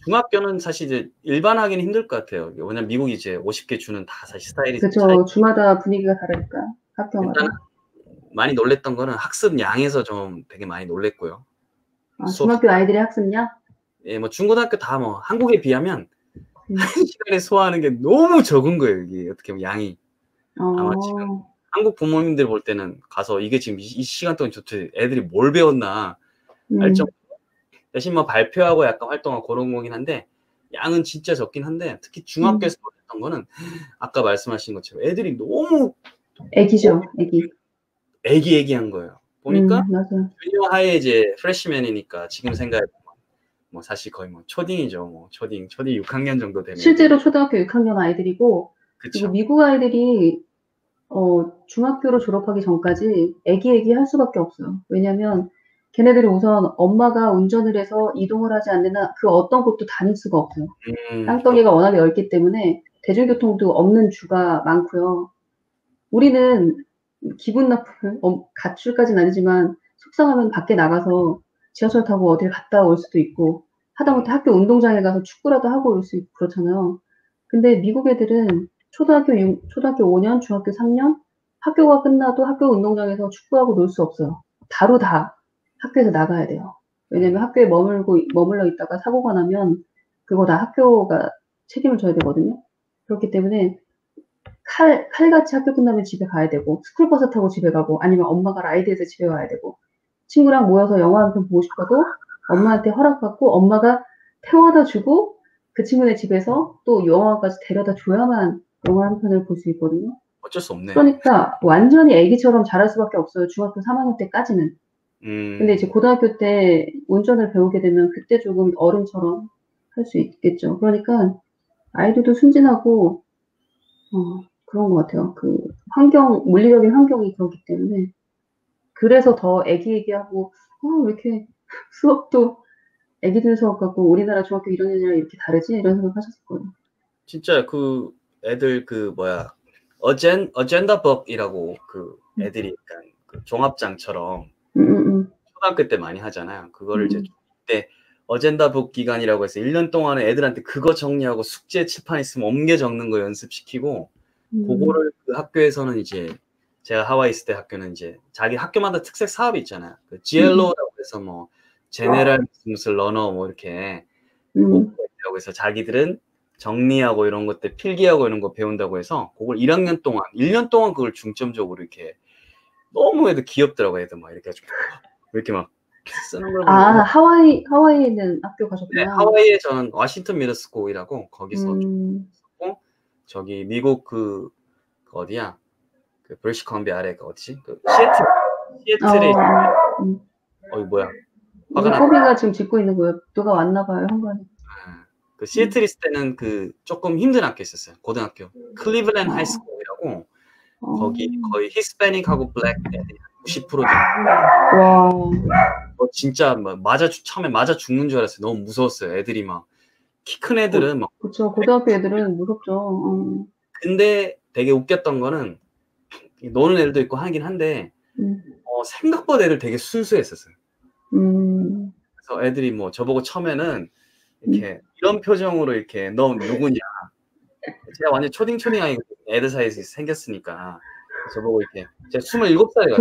중학교는 사실 이제 일반하기는 힘들 것 같아요. 왜냐면 미국이 이제 50개 주는 다 사실 스타일이 그렇죠. 주마다 분위기가 다르니까 학교마다. 일단 많이 놀랬던 거는 학습량에서 좀 되게 많이 놀랬고요. 중학교 아이들의 학습량? 예, 뭐 중고등학교 다 뭐 한국에 비하면 한 시간에 소화하는 게 너무 적은 거예요. 이게 어떻게 보면 양이. 아마 지금 한국 부모님들 볼 때는 가서 이게 지금 이 시간 동안 도대체 애들이 뭘 배웠나 할 정도로 대신 뭐 발표하고 약간 활동하고 그런 거긴 한데 양은 진짜 적긴 한데 특히 중학교에서 했던 거는 아까 말씀하신 것처럼 애들이 너무 애기죠, 애기한 거예요. 보니까 맞아요. 주니어 하에 이제 프레시맨이니까 지금 생각해 보면 뭐 사실 거의 뭐 초딩이죠. 뭐 초딩 6학년 정도 되면 실제로 초등학교 6학년 아이들이고 그리고 미국 아이들이 중학교로 졸업하기 전까지 애기 할 수밖에 없어요. 왜냐면 걔네들이 우선 엄마가 운전을 해서 이동을 하지 않는 한 그 어떤 곳도 다닐 수가 없어요. 땅덩이가 워낙에 넓기 때문에 대중교통도 없는 주가 많고요. 우리는 기분 나쁘면 가출까지는 아니지만 속상하면 밖에 나가서 지하철 타고 어딜 갔다 올 수도 있고 하다못해 학교 운동장에 가서 축구라도 하고 올 수 있고 그렇잖아요. 근데 미국 애들은 초등학교 5년, 중학교 3년 학교가 끝나도 학교 운동장에서 축구하고 놀 수 없어요. 바로 다 학교에서 나가야 돼요. 왜냐면 학교에 머물러 있다가 사고가 나면 그거 다 학교가 책임을 져야 되거든요. 그렇기 때문에 칼같이 학교 끝나면 집에 가야 되고 스쿨버스 타고 집에 가고 아니면 엄마가 라이드해서 집에 와야 되고 친구랑 모여서 영화 한 편 보고 싶어도 엄마한테 허락받고 엄마가 태워다 주고 그 친구네 집에서 또 영화까지 데려다 줘야만 영화 한 편을 볼 수 있거든요. 어쩔 수 없네. 그러니까 완전히 애기처럼 자랄 수밖에 없어요. 중학교 3학년 때까지는. 근데 이제 고등학교 때 운전을 배우게 되면 그때 조금 어른처럼 할 수 있겠죠. 그러니까 아이들도 순진하고 그런 것 같아요. 그 물리적인 환경이 그렇기 때문에. 그래서 더 애기애기하고, 왜 이렇게 수업도 애기들 수업 같고 우리나라 중학교 1학년이랑 이렇게 다르지? 이런 생각 하셨을 거예요. 진짜 그 애들 어젠다법이라고 그 애들이 약간 그 종합장처럼 초등학교 때 많이 하잖아요. 그거를 이제 때 어젠다북 기간이라고 해서 1년 동안에 애들한테 그거 정리하고 숙제 칠판 있으면 옮겨 적는 거 연습시키고 그거를 그 학교에서는 이제 제가 하와이 있을 때 학교는 이제 자기 학교마다 특색 사업이 있잖아요. 그 GLO라고 해서 뭐 제네럴 무슨 러너 뭐 이렇게 목표라고 해서 자기들은 정리하고 이런 것들 필기하고 이런 거 배운다고 해서 그걸 1학년 동안 1년 동안 그걸 중점적으로 이렇게 너무 애들 귀엽더라고. 애들 막 이렇게 해가지고 이렇게 막 쓰는 걸 보면 하와이에 있는 학교 네, 가셨구나. 하와이에 저는 워싱턴 미드스쿨이라고 거기서 있었고 저기 미국 그 어디야 그 브리티시 컬럼비아 아래 그 어디지 그 시애틀에 어이 뭐야 화가 나. 호비가 지금 짓고 있는 거예요. 누가 왔나 봐요 현관에. 그 시애틀 있을 때는 그 조금 힘든 학교 있었어요. 고등학교 클리블랜드 하이스쿨이라고 거기 거의 히스패닉하고 블랙 애들이 90%죠. 와. 진짜 막 처음에 맞아 죽는 줄 알았어요. 너무 무서웠어요. 애들이 막 키 큰 애들은 막. 그렇죠. 고등학교 애들은 무섭죠. 근데 되게 웃겼던 거는 노는 애들도 있고 하긴 한데 생각보다 애들 되게 순수했었어요. 그래서 애들이 뭐 저보고 처음에는 이렇게 이런 표정으로 이렇게 너 누구냐. 제가 완전 초딩초딩하게 애들 사이에서 생겼으니까 저보고 이렇게 제가 27살에 갔어요.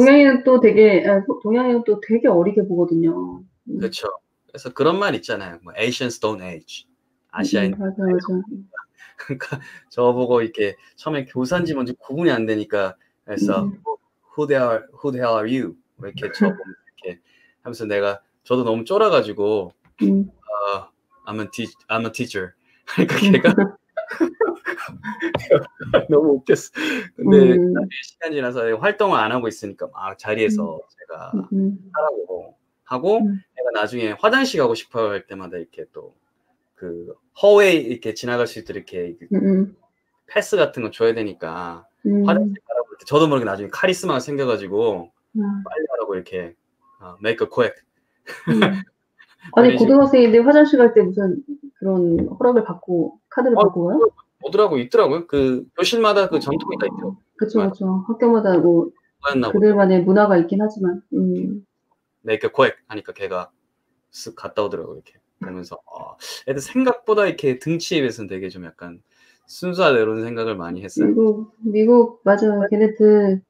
동양인은 또 되게 어리게 보거든요. 그렇죠. 그래서 그런 말 있잖아요. 뭐 Asian Stone Age. 아시아인. 맞아. 그러니까 저보고 이렇게 처음에 교사인지 뭔지 구분이 안 되니까 그래서 who the hell are you? 이렇게 저보고 이렇게 하면서 저도 너무 쫄아가지고 I'm a teacher. 그러니까 걔가 너무 웃겼어. 근데 시간이 지나서 활동을 안 하고 있으니까 막 자리에서 제가 하라고 하고 내가 나중에 화장실 가고 싶어 할 때마다 이렇게 또 그 허웨이 이렇게 지나갈 수 있도록 이렇게 패스 같은 거 줘야 되니까 화장실 가라고 할 때 저도 모르게 나중에 카리스마가 생겨가지고 빨리 하라고 이렇게 make a quick. 아니 고등학생인데 화장실 갈 때 무슨 그런 허락을 받고 카드를 받고 가요? 있더라고요. 그 교실마다 그 전통이 다 있더라고요. 그렇죠. 학교마다 뭐 그들만의 문화가 있긴 하지만. make a quick 하니까 걔가 쓱 갔다 오더라고요. 이렇게 보면서 애들 생각보다 이렇게 등치에 비해서는 되게 좀 약간 순수하다 이런 생각을 많이 했어요. 미국 맞아요. 걔네들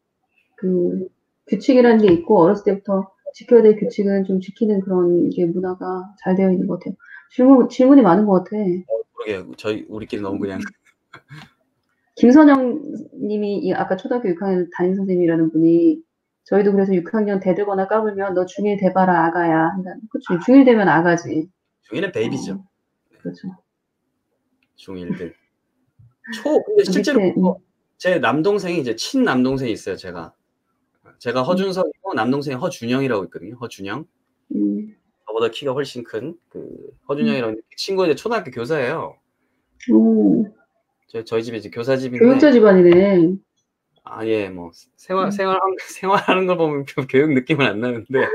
그 규칙이라는 게 있고 어렸을 때부터 지켜야 될 규칙은 좀 지키는 그런 게 문화가 잘 되어 있는 것 같아요. 질문이 많은 것 같아. 그러게 우리끼리 너무 그냥. 김선영 님이 아까 초등학교 6학년 담임 선생님이라는 분이 저희도 그래서 6학년 대들거나 까불면 너 중1 돼봐라 아가야 한다는. 그렇죠. 중1 되면 아가지. 중1은 베이비죠. 그렇죠. 중1들. 근데 실제로 제 남동생이 이제 친남동생이 있어요. 제가 허준석이고 남동생이 허준영이라고 있거든요. 허준영. 저보다 키가 훨씬 큰 그 허준영이라는 친구가 이제 초등학교 교사예요. 저희 집이 이제 교사 집인데. 교육자 집안이네. 예, 뭐 생활하는 걸 보면 교육 느낌은 안 나는데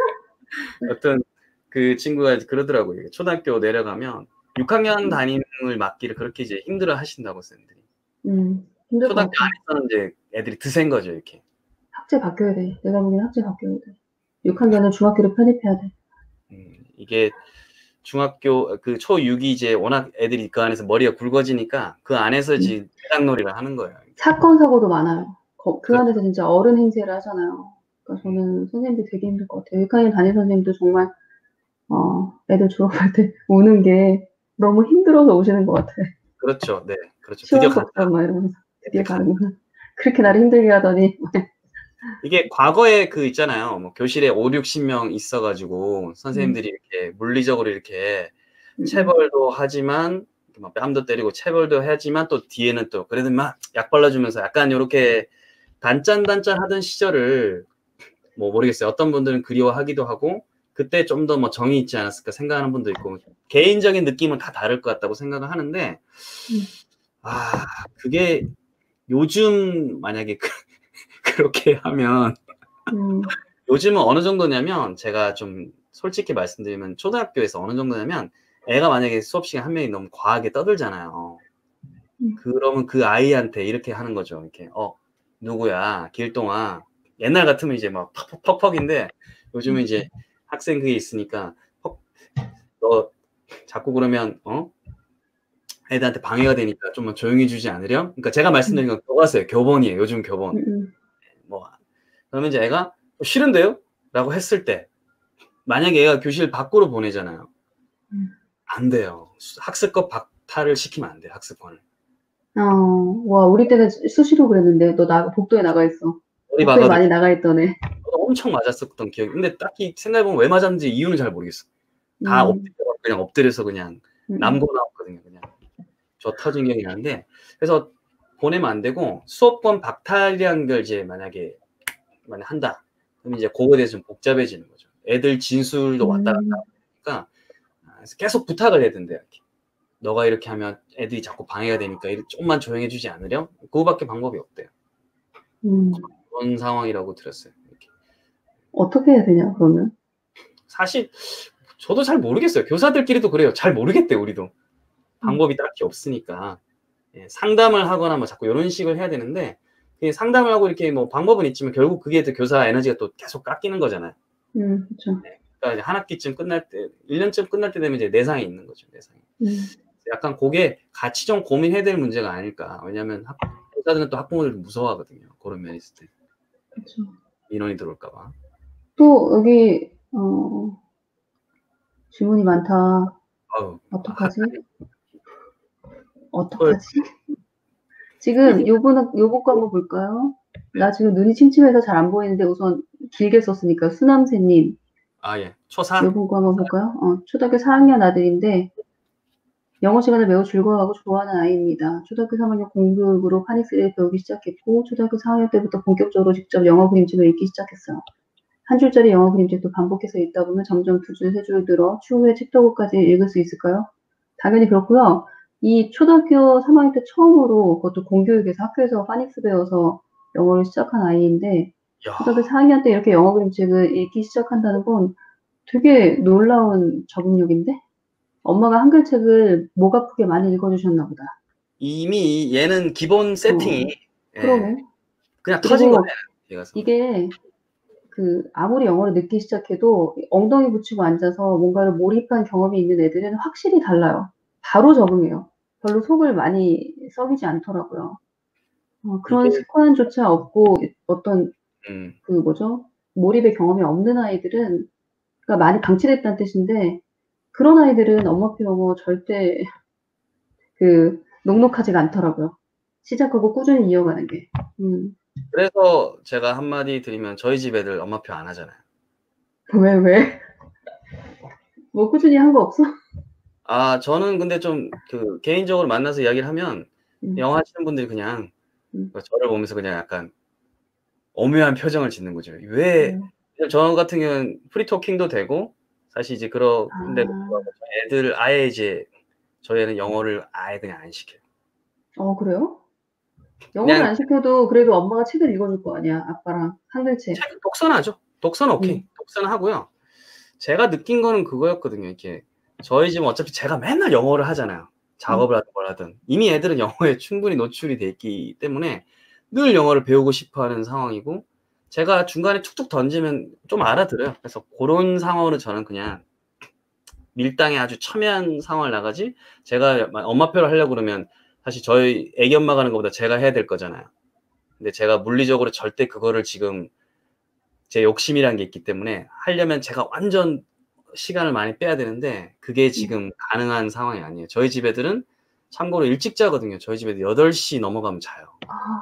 어떤 그 친구가 그러더라고요. 초등학교 내려가면 6학년 담임을 맡기를 그렇게 이제 힘들어 하신다고 선생님들이. 초등학교 안에서는 이제 애들이 드센 거죠, 이렇게. 학제 바뀌어야 돼. 내가 보기엔 학제 바뀌어야 돼. 6학년은 중학교로 편입해야 돼. 이게 중학교 그 초6이 이제 워낙 애들이 그 안에서 머리가 굵어지니까 그 안에서 지금 대장놀이를 하는 거예요. 사건 사고도 많아요. 그 안에서 진짜 어른 행세를 하잖아요. 그러니까 저는 선생님들 되게 힘들 것 같아요. 6학년 담임 선생님도 정말 애들 졸업할 때 우는 게 너무 힘들어서 오시는 것 같아요. 그렇죠. 네. 그렇죠. 드디어 갔다 막 이러면서 드디어 가는구나. 그렇게 나를 힘들게 하더니. 이게 과거에 그 있잖아요. 뭐 교실에 5, 60명 있어가지고 선생님들이 이렇게 물리적으로 이렇게 체벌도 하지만 막 뺨도 때리고 체벌도 하지만 또 뒤에는 또 그래도 막 약 발라주면서 약간 이렇게 단짠 하던 시절을 뭐 모르겠어요. 어떤 분들은 그리워하기도 하고 그때 좀 더 뭐 정이 있지 않았을까 생각하는 분도 있고 개인적인 느낌은 다 다를 것 같다고 생각을 하는데 그게 요즘 만약에 그렇게 하면 요즘은 어느 정도냐면 제가 좀 솔직히 말씀드리면 초등학교에서 어느 정도냐면 애가 만약에 수업 시간 한 명이 너무 과하게 떠들잖아요. 그러면 그 아이한테 이렇게 하는 거죠. 이렇게 누구야 길동아. 옛날 같으면 이제 막 퍽퍽인데 요즘은 이제 학생 그게 있으니까 너 자꾸 그러면 애들한테 방해가 되니까 좀만 조용히 해주지 않으렴? 그러니까 제가 말씀드린 건 교과서예요. 교본이에요. 요즘 교본. 뭐 그러면 이제 애가 싫은데요? 라고 했을 때 만약에 애가 교실 밖으로 보내잖아요. 안 돼요. 학습권 박탈을 시키면 안 돼요. 학습권을. 와, 우리 때는 수시로 그랬는데 너 복도에 나가 있어. 머리 복도에 박아도 많이 나가 있던 애. 엄청 맞았었던 기억이. 근데 딱히 생각해보면 왜 맞았는지 이유는 잘 모르겠어. 다 그냥 엎드려서 그냥 남고 나왔거든요. 그냥 저 터진 기억이 나는데 그래서 보내면 안 되고 수업권 박탈이라는 걸 이제 만약에 한다. 그럼 이제 그거에 대해서 좀 복잡해지는 거죠. 애들 진술도 왔다 갔다 하니까 계속 부탁을 해야 된대요. 이렇게. 너가 이렇게 하면 애들이 자꾸 방해가 되니까 조금만 조용해주지 않으렴? 그거밖에 방법이 없대요. 그런 상황이라고 들었어요. 이렇게. 어떻게 해야 되냐 그러면? 사실 저도 잘 모르겠어요. 교사들끼리도 그래요. 잘 모르겠대요. 우리도. 방법이 딱히 없으니까. 상담을 하거나 뭐 자꾸 이런 식을 해야 되는데 상담을 하고 이렇게 뭐 방법은 있지만 결국 그게 또 교사 에너지가 또 계속 깎이는 거잖아요. 그렇죠. 그러니까 한 학기쯤 끝날 때, 1년쯤 끝날 때 되면 이제 내상이 있는 거죠. 내상이. 약간 그게 같이 좀 고민해야 될 문제가 아닐까. 왜냐하면 교사들은 또 학부모들 무서워하거든요. 그런 면이 있을 때. 그렇죠. 민원이 들어올까 봐. 또 여기 질문이 많다. 어떡하지? 지금 요번 거 한번 볼까요? 나 지금 눈이 침침해서 잘 안 보이는데 우선 길게 썼으니까 수남새님. 예. 초4? 요번 거 한번 볼까요? 초등학교 4학년 아들인데 영어 시간을 매우 즐거워하고 좋아하는 아이입니다. 초등학교 3학년 공교육으로 파닉스를 배우기 시작했고 초등학교 4학년 때부터 본격적으로 직접 영어 그림책을 읽기 시작했어요. 한 줄짜리 영어 그림책도 반복해서 읽다 보면 점점 2줄, 3줄 늘어 추후에 챕터고까지 읽을 수 있을까요? 당연히 그렇고요. 이 초등학교 3학년 때 처음으로 그것도 공교육에서 학교에서 파닉스 배워서 영어를 시작한 아이인데 초등학교 4학년 때 이렇게 영어 그림책을 읽기 시작한다는 건 되게 놀라운 적응력인데? 엄마가 한글책을 목 아프게 많이 읽어주셨나 보다. 이미 얘는 기본 세팅이 그러네. 그냥 터진 거네. 이게 아무리 영어를 늦기 시작해도 엉덩이 붙이고 앉아서 뭔가를 몰입한 경험이 있는 애들은 확실히 달라요. 바로 적응해요. 별로 속을 많이 썩이지 않더라고요. 그런 습관조차 없고 어떤 몰입의 경험이 없는 아이들은 그러니까 많이 방치됐다는 뜻인데 그런 아이들은 엄마표 영어 절대 녹록하지가 않더라고요. 시작하고 꾸준히 이어가는 게. 그래서 제가 한마디 드리면 저희 집 애들 엄마표 안 하잖아요. 왜? 뭐 꾸준히 한 거 없어? 저는 근데 좀 개인적으로 만나서 이야기를 하면 영어 하시는 분들이 그냥 저를 보면서 그냥 약간 오묘한 표정을 짓는 거죠. 왜? 저 같은 경우는 프리토킹도 되고 사실 이제 그런데 애들 아예 이제 저희 애는 영어를 아예 그냥 안 시켜요. 그래요? 영어를 안 시켜도 그래도 엄마가 책을 읽어줄 거 아니야. 아빠랑 한글책. 독서는 하죠. 독서는 오케이. 독서는 하고요. 제가 느낀 거는 그거였거든요. 이렇게 저희 집은 어차피 제가 맨날 영어를 하잖아요. 작업을 하든 뭘 하든. 이미 애들은 영어에 충분히 노출이 돼 있기 때문에 늘 영어를 배우고 싶어하는 상황이고 제가 중간에 툭툭 던지면 좀 알아들어요. 그래서 그런 상황으로 저는 그냥 밀당에 아주 첨예한 상황을 나가지 제가 엄마표를 하려고 그러면 사실 저희 애기 엄마가 하는 것보다 제가 해야 될 거잖아요. 근데 제가 물리적으로 절대 그거를 지금 제 욕심이라는 게 있기 때문에 하려면 제가 완전 시간을 많이 빼야 되는데 그게 지금 가능한 상황이 아니에요. 저희 집 애들은 참고로 일찍 자거든요. 저희 집 애들 8시 넘어가면 자요.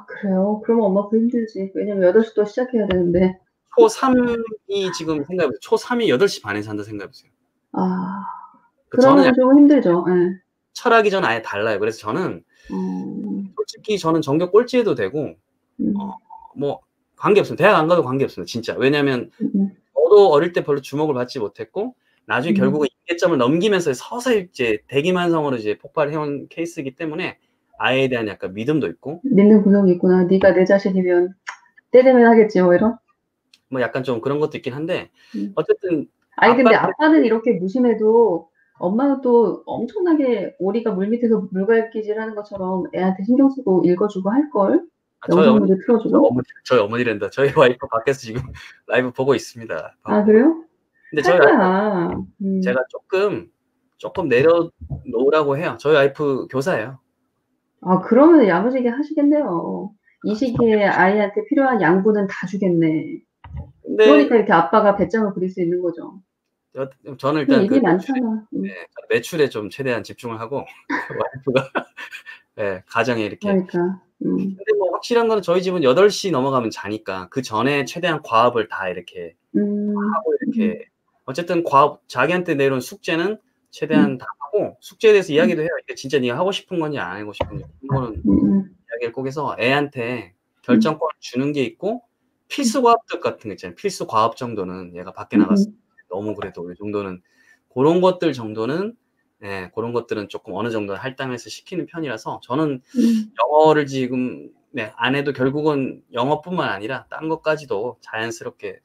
그래요? 그러면 엄마도 힘들지. 왜냐면 8시 또 시작해야 되는데. 초3이 지금 생각해보세요. 초3이 8시 반에 잔다 생각해보세요. 그러면 좀 힘들죠. 네. 철학이 저는 아예 달라요. 그래서 저는 솔직히 저는 전교 꼴찌해도 되고 뭐 관계없습니다. 대학 안 가도 관계없습니다. 진짜. 왜냐하면 저도 어릴 때 별로 주목을 받지 못했고 나중에 결국은 임계점을 넘기면서 서서히 이제 대기만성으로 이제 폭발해온 케이스이기 때문에 아이에 대한 약간 믿음도 있고 믿는 구석이 있구나. 네가 내 자식이면 때 되면 하겠지 뭐 이런. 뭐 약간 좀 그런 것도 있긴 한데 음. 어쨌든 아니 근데 아빠한테 아빠는 이렇게 무심해도 엄마는 또 엄청나게 오리가 물 밑에서 물갈퀴질하는 것처럼 애한테 신경 쓰고 읽어주고 할 걸. 저희 영상물을 틀어주고. 저희 어머니란다. 저희 와이프 밖에서 지금 라이브 보고 있습니다. 아 그래요? 근데 저희 할 와이프 거야. 제가 조금 내려놓으라고 해요. 저희 와이프 교사예요. 아 그러면 야무지게 하시겠네요. 이 시기에 아이한테 필요한 양분은 다 주겠네. 근데 그러니까 이렇게 아빠가 배짱을 부릴 수 있는 거죠. 저는 일단 일이 많잖아. 매출에 좀 최대한 집중을 하고 와이프가 네, 가정에 이렇게. 그러니까. 근데 뭐 확실한 거는 저희 집은 8시 넘어가면 자니까 그 전에 최대한 과업을 다 이렇게 하고 이렇게 어쨌든 자기한테 내려온 숙제는 최대한 다 하고 숙제에 대해서 이야기도 해요. 이게 진짜 네가 하고 싶은 건지 안 하고 싶은지 그런 거는 이야기를 꼭 해서 애한테 결정권을 주는 게 있고 필수 과업들 같은 거 있잖아요. 필수 과업 정도는 얘가 밖에 나갔을 때 너무 그래도 이 정도는 그런 것들 정도는 네, 그런 것들은 조금 어느 정도 할당해서 시키는 편이라서 저는 영어를 지금 안 해도 결국은 영어뿐만 아니라 딴 것까지도 자연스럽게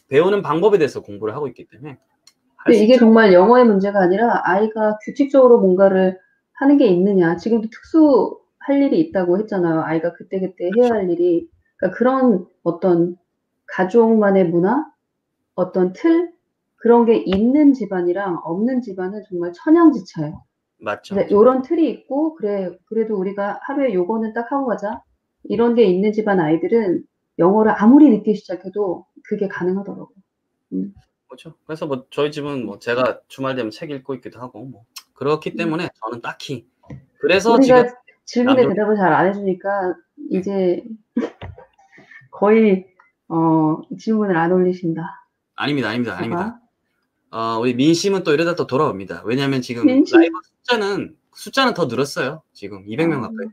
배우는 방법에 대해서 공부를 하고 있기 때문에 근데 이게 정말 영어의 문제가 아니라 아이가 규칙적으로 뭔가를 하는 게 있느냐. 지금도 특수할 일이 있다고 했잖아요. 아이가 그때그때 해야 할 일이. 그러니까 그런 어떤 가족만의 문화, 어떤 틀, 그런 게 있는 집안이랑 없는 집안은 정말 천양지차예요. 맞죠. 요런 틀이 있고, 그래도 우리가 하루에 요거는 딱 하고 가자. 이런 게 있는 집안 아이들은 영어를 아무리 늦게 시작해도 그게 가능하더라고요. 그렇죠. 그래서 뭐 저희 집은 뭐 제가 주말 되면 책 읽고 있기도 하고 뭐 그렇기 때문에 저는 딱히 그래서 우리가 지금 질문에 대답을 잘 안 해주니까 이제 거의 질문을 안 올리신다. 아닙니다. 우리 민심은 또 이러다 또 돌아옵니다. 왜냐하면 지금 민심? 라이브 숫자는 더 늘었어요. 지금 200명 가까이.